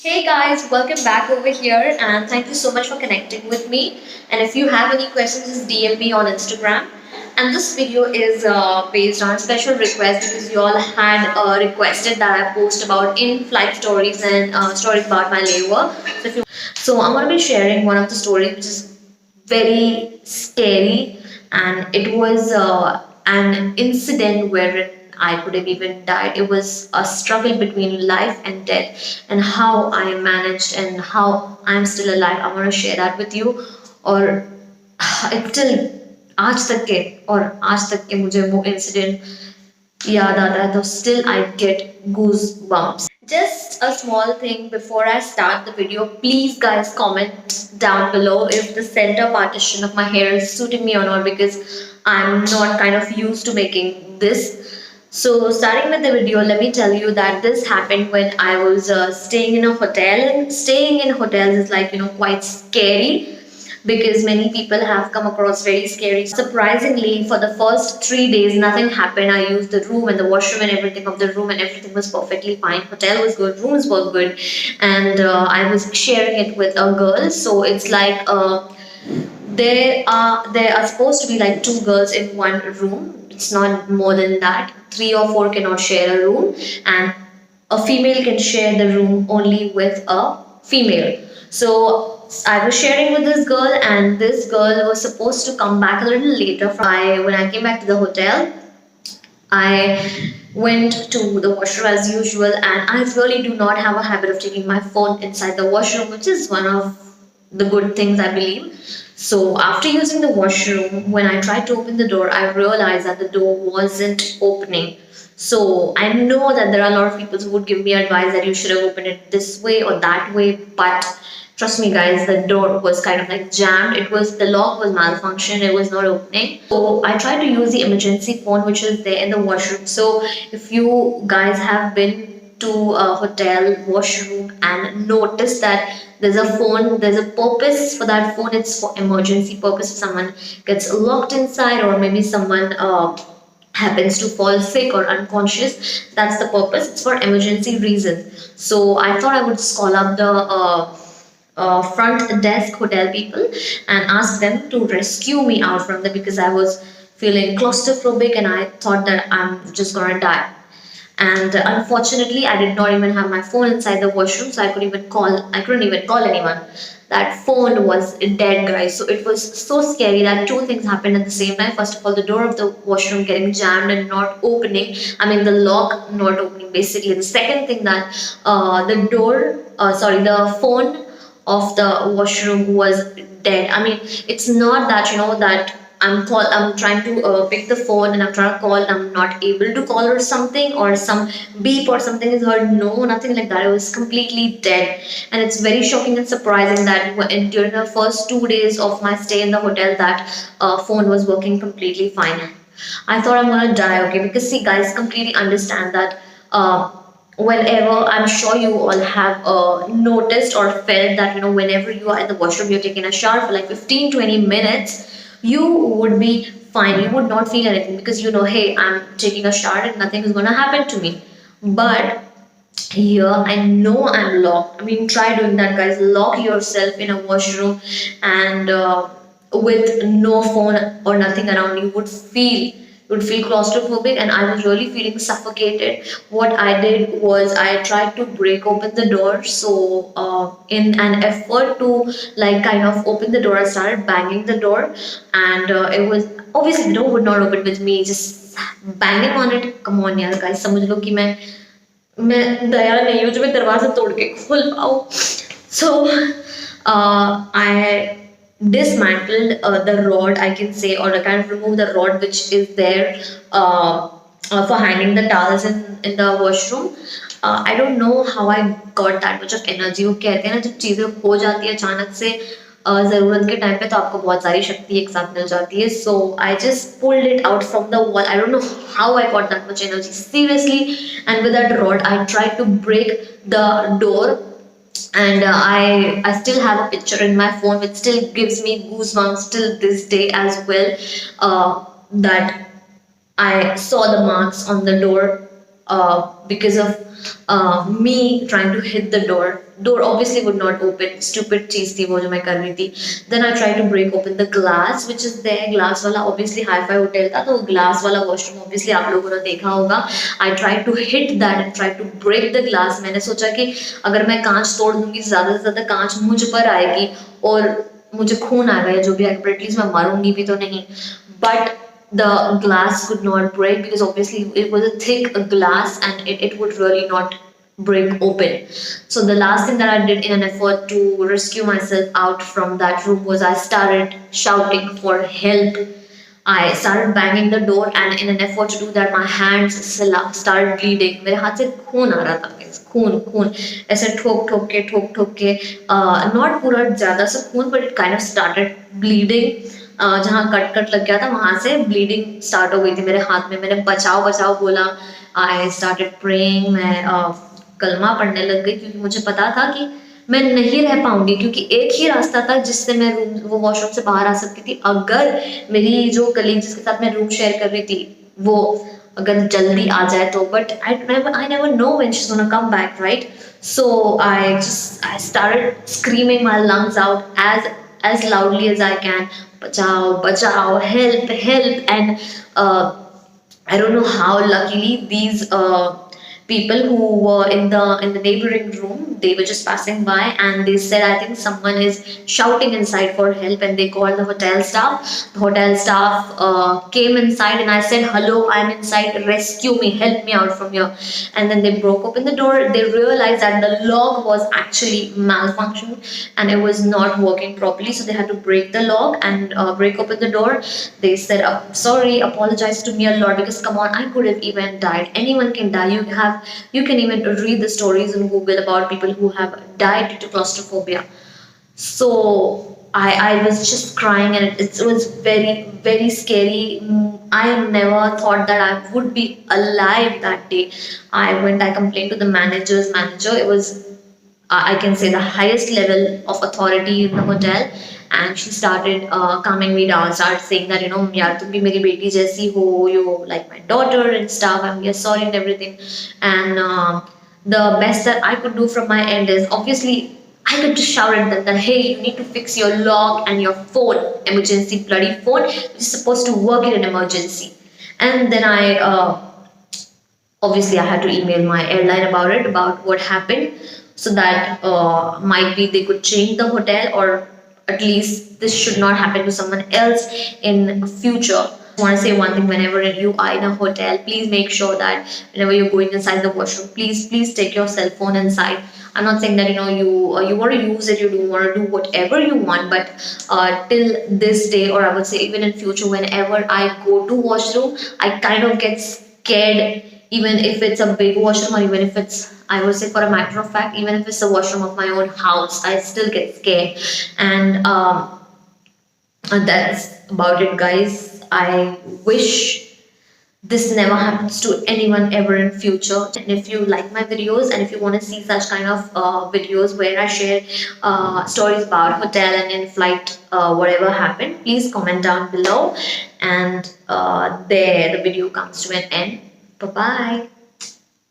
Hey guys, welcome back over here and thank you so much for connecting with me. And if you have any questions, just DM me on Instagram. And this video is based on special request because you all had requested that I post about in-flight stories and stories about my layover. So I'm going to be sharing one of the stories which is very scary, and it was an incident wherein I could have even died. It was a struggle between life and death, and how I managed and how I'm still alive. I want to share that with you. और it's still आज तक के और आज तक के मुझे वो इंसिडेंट याद आता है तो still I get goosebumps. Just a small thing before I start the video, please guys comment down below if the center partition of my hair is suiting me or not, because I'm not kind of used to making this. So starting with the video, let me tell you that this happened when I was staying in a hotel, and staying in hotels is like, quite scary because many people have come across very scary. Surprisingly, for the first 3 days, nothing happened. I used the room and the washroom and everything of the room, and everything was perfectly fine. Hotel was good, rooms were good, and I was sharing it with a girl. So it's like there are supposed to be like two girls in one room. It's not more than that. Three or four cannot share a room, and a female can share the room only with a female. So I was sharing with this girl, and this girl was supposed to come back a little later. When I came back to the hotel, I went to the washroom as usual, and I really do not have a habit of taking my phone inside the washroom, which is one of the good things I believe. So after using the washroom, when I tried to open the door, I realized that the door wasn't opening. So I know that there are a lot of people who would give me advice that you should have opened it this way or that way, but trust me guys, the door was kind of like jammed. The lock was malfunctioned, it was not opening. So I tried to use the emergency phone which is there in the washroom. So if you guys have been to a hotel washroom and notice that there's a purpose for that phone. It's for emergency purpose. If someone gets locked inside, or maybe someone happens to fall sick or unconscious, that's the purpose. It's for emergency reasons. So I thought I would just call up the front desk hotel people and ask them to rescue me out from there, because I was feeling claustrophobic and I thought that I'm just gonna die. And unfortunately, I did not even have my phone inside the washroom, so I couldn't even call anyone. That phone was dead, guys. So it was so scary that two things happened at the same time. First of all, the door of the washroom getting jammed and not opening. I mean, the lock not opening, basically. The second thing that the phone of the washroom was dead. I mean, it's not that that I'm trying to pick the phone and I'm trying to call and I'm not able to call or something, or some beep or something is heard. No, nothing like that. It was completely dead. And it's very shocking and surprising that during the first 2 days of my stay in the hotel, that phone was working completely fine. I thought I'm gonna die, okay? Because see, guys, completely understand that whenever, I'm sure you all have noticed or felt that whenever you are in the washroom, you're taking a shower for like 15-20 minutes, you would be fine. You would not feel anything because hey, I'm taking a shower and nothing is gonna happen to me. But here I know I'm locked. I mean, try doing that, guys. Lock yourself in a washroom, and with no phone or nothing around, you would feel claustrophobic, and I was really feeling suffocated. What I did was I tried to break open the door. So in an effort to like kind of open the door, I started banging the door, and it was obviously the door would not open with me just banging on it. Come on यार guys, समझ लो कि मैं दया नहीं हूँ जो मैं दरवाजा तोड़ के खोल पाऊँ. So I dismantled the rod, I can say, or I kind of removed the rod which is there for hanging the towels in the washroom. I don't know how I got that much of energy. वो कहते हैं ना, जब चीज़ें हो जाती है अचानक से ज़रूरत के टाइम पे, तो आपको बहुत सारी शक्ति एक साथ मिल जाती है. So I just pulled it out from the wall. I don't know how I got that much energy, seriously. And with that rod, I tried to break the door, and I still have a picture in my phone which still gives me goosebumps till this day as well. That I saw the marks on the door because of me trying to hit the door obviously would not open. Stupid cheez thi wo jo main kar rahi thi. Then I tried to break open the glass which is there. Glass wala obviously hi-fi hotel tha, to glass wala washroom obviously आप लोगों ने देखा होगा. I tried to hit that and tried to break the glass. मैंने सोचा कि अगर मैं कांच तोड़ दूंगी ज़्यादा से ज़्यादा कांच मुझ पर आएगी और मुझे खून आ गया जो भी है, एटलीस्ट मैं मरूंगी भी तो नहीं. But the glass could not break because obviously it was a thick glass and it would really not break open. So the last thing that I did in an effort to rescue myself out from that room was I started shouting for help. I started banging the door and in an effort to do that my hands started bleeding. मेरे हाथ से खून आ रहा था, खून खून ऐसे ठोक ठोक के not पूरा ज़्यादा सा खून but it kind of started bleeding. जहाँ कट कट लग गया था वहाँ से ब्लीडिंग स्टार्ट हो गई थी मेरे हाथ में. मैंने बचाओ बचाओ बोला. I started praying. मैं कलमा पढ़ने लग गई क्योंकि मुझे पता था कि मैं नहीं रह पाऊंगी क्योंकि एक ही रास्ता था जिससे मैं वो वॉशरूम से बाहर आ सकती थी. अगर मेरी जो कलीग जिसके साथ मैं रूम शेयर कर रही थी वो अगर जल्दी आ जाए तो. But I never know when she is gonna come back, right? So I started screaming my lungs out as loudly as I can. Bachao, bachao, help, help. And I don't know how luckily these people who were in the neighboring room, they were just passing by and they said I think someone is shouting inside for help and they called the hotel staff. The hotel staff came inside and I said hello, I'm inside, rescue me, help me out from here. And then they broke open the door. They realized that the lock was actually malfunctioning and it was not working properly, so they had to break the lock and break open the door. They said sorry, apologize to me a lot because come on, I could have even died. Anyone can die. You can even read the stories on Google about people who have died due to claustrophobia. So I was just crying and it was very very scary. I never thought that I would be alive that day. I complained to the manager's manager. It was I can say the highest level of authority in the hotel, and she started calming me down, started saying that yaar tum bhi meri beti jaisi ho, you like my daughter and stuff, I'm really sorry and everything. And the best that I could do from my end is obviously I could just shout at them that hey, you need to fix your lock and your phone, emergency bloody phone which is supposed to work in an emergency. And then I obviously I had to email my airline about what happened, so that might be they could change the hotel, or at least this should not happen to someone else in future. I want to say one thing: whenever you are in a hotel, please make sure that whenever you're going inside the washroom, please take your cell phone inside. I'm not saying that you want to use it, you do want to do whatever you want, but till this day, or I would say even in future, whenever I go to washroom, I kind of get scared. Even if it's a big washroom, or even if it's, I would say for a matter of fact, even if it's a washroom of my own house, I still get scared. And that's about it, guys. I wish this never happens to anyone ever in future. And if you like my videos and if you want to see such kind of videos where I share stories about hotel and in-flight whatever happened, please comment down below. And there the video comes to an end. Bye bye.